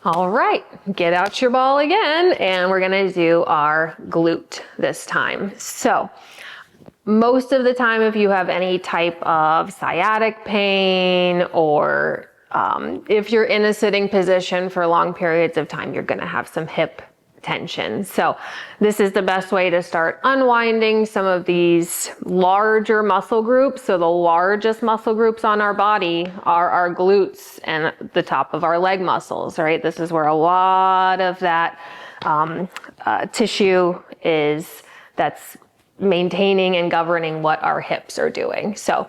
All right, get out your ball again, and we're gonna do our glute this time. So most of the time, if you have any type of sciatic pain or if you're in a sitting position for long periods of time, you're gonna have some hip tension. So this is the best way to start unwinding some of these larger muscle groups. So the largest muscle groups on our body are our glutes and the top of our leg muscles, right? This is where a lot of that tissue is that's maintaining and governing what our hips are doing. So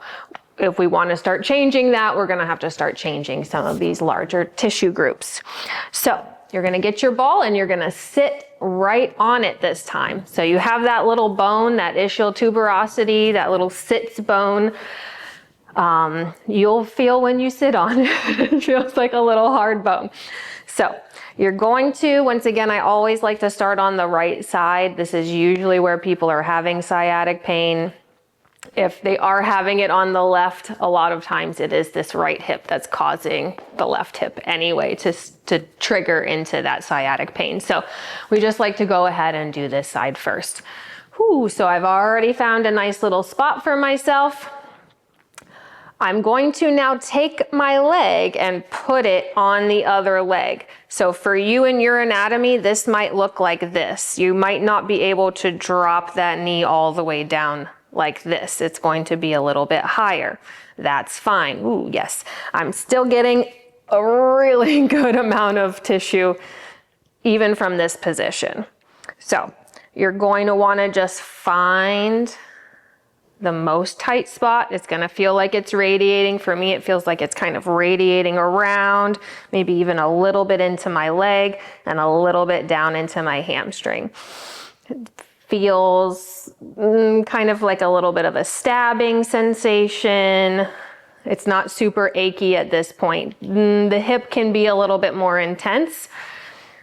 if we want to start changing that, we're going to have to start changing some of these larger tissue groups. So you're going to get your ball and you're going to sit right on it this time. So you have that little bone, that ischial tuberosity, that little sits bone. You'll feel when you sit on it. It feels like a little hard bone. So you're going to, once again, I always like to start on the right side. This is usually where people are having sciatic pain. If they are having it on the left, a lot of times it is this right hip that's causing the left hip anyway to trigger into that sciatic pain. So we just like to go ahead and do this side first. Whew, so I've already found a nice little spot for myself. I'm going to now take my leg and put it on the other leg. So for you and your anatomy, this might look like this. You might not be able to drop that knee all the way down like this. It's going to be a little bit higher. That's fine. Ooh, yes. I'm still getting a really good amount of tissue even from this position. So you're going to want to just find the most tight spot. It's going to feel like it's radiating. For me, it feels like it's kind of radiating around, maybe even a little bit into my leg and a little bit down into my hamstring. It feels kind of like a little bit of a stabbing sensation. It's not super achy at this point. The hip can be a little bit more intense.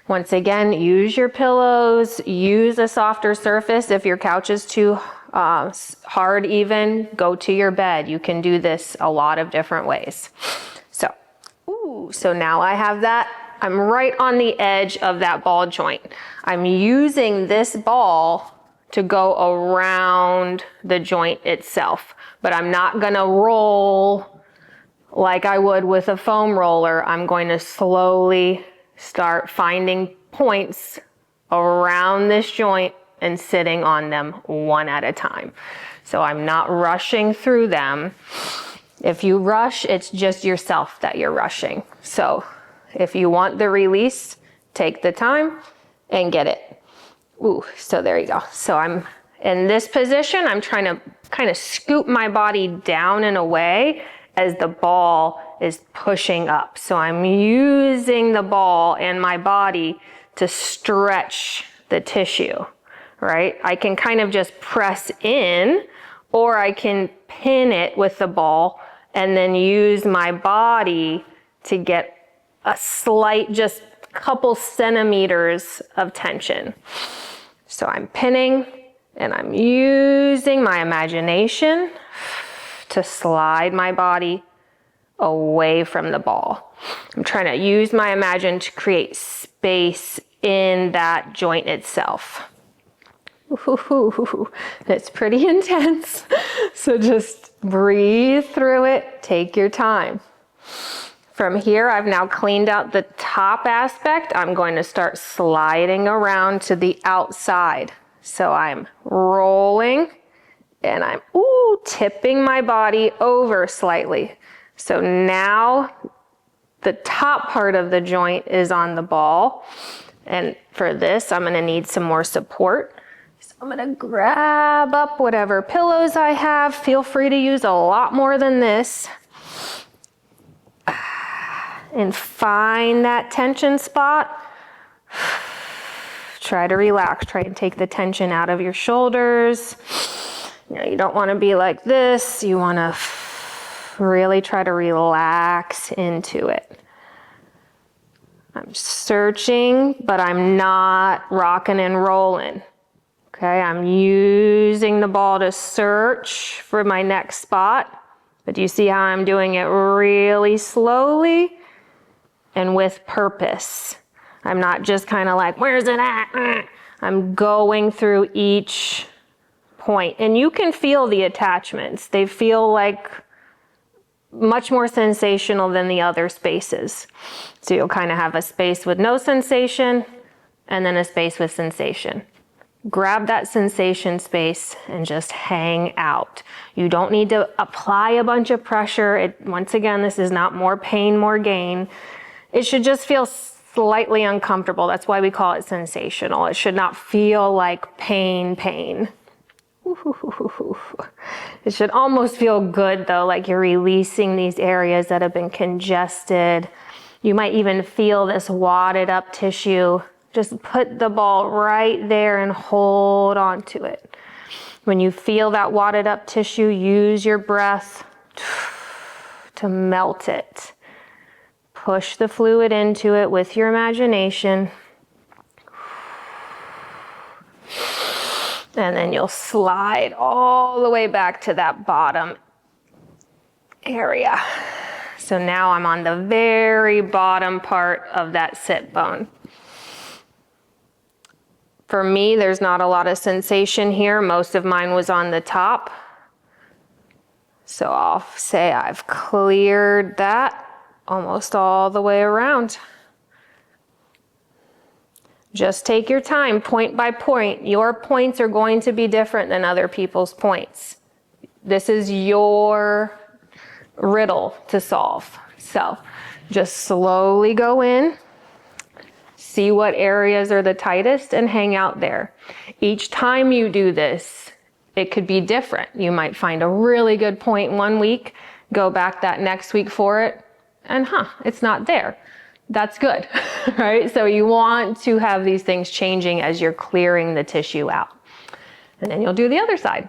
Once again, use your pillows, use a softer surface. If your couch is too hard even, go to your bed. You can do this a lot of different ways. So now I have that. I'm right on the edge of that ball joint. I'm using this ball to go around the joint itself, but I'm not gonna roll like I would with a foam roller. I'm going to slowly start finding points around this joint and sitting on them one at a time. So I'm not rushing through them. If you rush, it's just yourself that you're rushing. So if you want the release, take the time and get it. Ooh, so there you go. So I'm in this position. I'm trying to kind of scoop my body down and away as the ball is pushing up. So I'm using the ball and my body to stretch the tissue, right? I can kind of just press in, or I can pin it with the ball and then use my body to get a slight, just couple centimeters of tension. So I'm pinning and I'm using my imagination to slide my body away from the ball. I'm trying to use my imagination to create space in that joint itself. Ooh, it's pretty intense. So just breathe through it, take your time. From here, I've now cleaned out the top aspect. I'm going to start sliding around to the outside. So I'm rolling and I'm tipping my body over slightly. So now the top part of the joint is on the ball. And for this, I'm gonna need some more support. So I'm gonna grab up whatever pillows I have. Feel free to use a lot more than this. And find that tension spot. Try to relax, try to take the tension out of your shoulders. You don't wanna be like this. You wanna really try to relax into it. I'm searching, but I'm not rocking and rolling. Okay, I'm using the ball to search for my next spot. But do you see how I'm doing it really slowly and with purpose? I'm not just kind of like, where's it at? I'm going through each point. And you can feel the attachments. They feel like much more sensational than the other spaces. So you'll kind of have a space with no sensation and then a space with sensation. Grab that sensation space and just hang out. You don't need to apply a bunch of pressure. Once again, this is not more pain, more gain. It should just feel slightly uncomfortable. That's why we call it sensational. It should not feel like pain. It should almost feel good though, like you're releasing these areas that have been congested. You might even feel this wadded up tissue. Just put the ball right there and hold on to it. When you feel that wadded up tissue, use your breath to melt it. Push the fluid into it with your imagination. And then you'll slide all the way back to that bottom area. So now I'm on the very bottom part of that sit bone. For me, there's not a lot of sensation here. Most of mine was on the top. So I'll say I've cleared that almost all the way around. Just take your time, point by point. Your points are going to be different than other people's points. This is your riddle to solve. So just slowly go in. See what areas are the tightest and hang out there. Each time you do this, it could be different. You might find a really good point one week, go back that next week for it, and it's not there. That's good, right? So you want to have these things changing as you're clearing the tissue out. And then you'll do the other side.